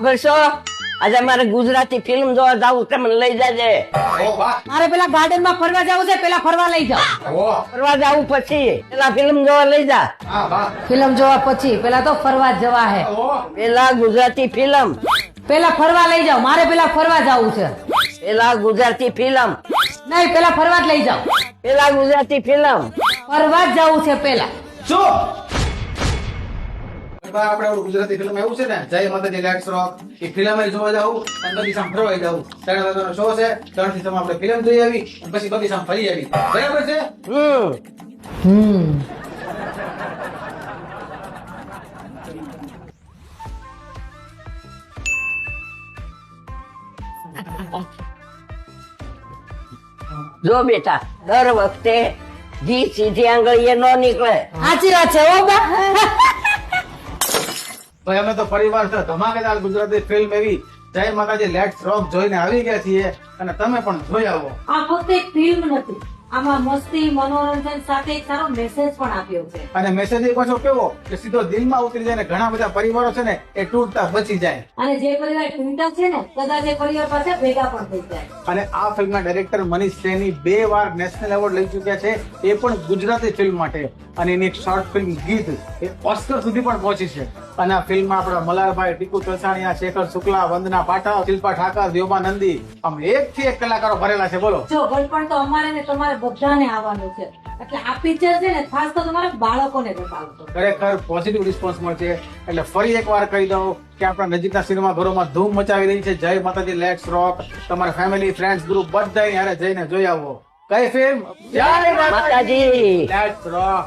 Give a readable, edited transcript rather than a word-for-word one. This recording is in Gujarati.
કરશો આજે મારે ગુજરાતી ફિલ્મ જોવા જાવું છે, મને લઈ જાજે. મારે પેલા ગાર્ડન માં ફરવા જવું છે, પેલા ફરવા લઈ જાઓ. ફરવા જાવું પછી પેલા ફિલ્મ જોવા લઈ જા. ફિલ્મ જોવા પછી પેલા તો ફરવા જ જવા હે. પેલા ગુજરાતી ફિલ્મ, પેલા ફરવા લઈ જાઓ. મારે પેલા ફરવા જવું છે. પેલા ગુજરાતી ફિલ્મ, નહીં, પેલા ફરવા જ લઈ જાઓ. પેલા ગુજરાતી ફિલ્મ. ફરવા જ જવું છે પેલા. આપણે ઓલું ગુજરાતી ફિલ્મ એવું છે ને, જય માતાજી લેટ્સ રોક, એ ફિલ્મ જોવા જાવ અને બગીચામાં ફરવા જાવ. 3 વાગ્યાનો શો છે, 3 થી આપણે ફિલ્મ જોઈ આવી, પછી બગીચામાં ફરી આવી. બરાબર છે? જો બેટા, દર વખતે જી સીધી આંગળીએ ન નીકળે. સાચી વાત છે હો બા. ભાઈ અમે તો પરિવાર છે ધમાકેદાર ગુજરાતી ફિલ્મ એવી જય માતાજી લેટ્સ રોક જોઈને આવી ગયા છીએ, અને તમે પણ જોઈ આવો. આ ફક્ત એક ફિલ્મ નથી, આમાં મસ્તી મનોરંજન સાથે એક સારો મેસેજ પણ આપ્યો છે. અને મેસેજ એ પાછો કેવો કે સીધો દિલમાં ઉતરી જાય ને ઘણા બધા પરિવારો છે ને એ તૂટતા બચી જાય. અને જે પરિવાર તૂટતા છે ને કદાચ એ પરિવાર પાસે ભેગા પણ થઈ જાય. અને આ ફિલ્મના ડાયરેક્ટર મનીષ સૈની 2 વાર નેશનલ એવોર્ડ લઈ ચુક્યા છે, એ પણ ગુજરાતી ફિલ્મ માટે. અને એની એક શોર્ટ ફિલ્મ ગીત એ ઓસ્કર સુધી પણ પહોંચી છે. અને આ ફિલ્મમાં આપણા મલારભાઈ, ટીકુ ચલસાણીયા, શેખર શુક્લા, વંદના પાઠક, શિલ્પા ઠાકર, દ્યોમા નંદી, આમ 1 થી 1 કલાકારો ભરેલા છે. બોલો. જો ગળપણ તો અમારે ને તમારે બધાને આવવાનું છે, એટલે આ પિક્ચર છે ને ખાસ તો તમારા બાળકોને બતાવજો. ખરેખર પોઝિટિવ રિસ્પોન્સ મળશે. એટલે ફરી એકવાર કહી દઉં કે આપણા નજીકના સિનેમા ઘરોમાં ધૂમ મચાવી રહી છે જય માતાજી લેટ્સ રોક. તમારા ફેમિલી, ફ્રેન્ડ્સ, ગ્રુપ બધા યારે જઈને જોઈ આવો. કઈ ફિલ્મ? જય માતાજી. લેટ્સ રોક.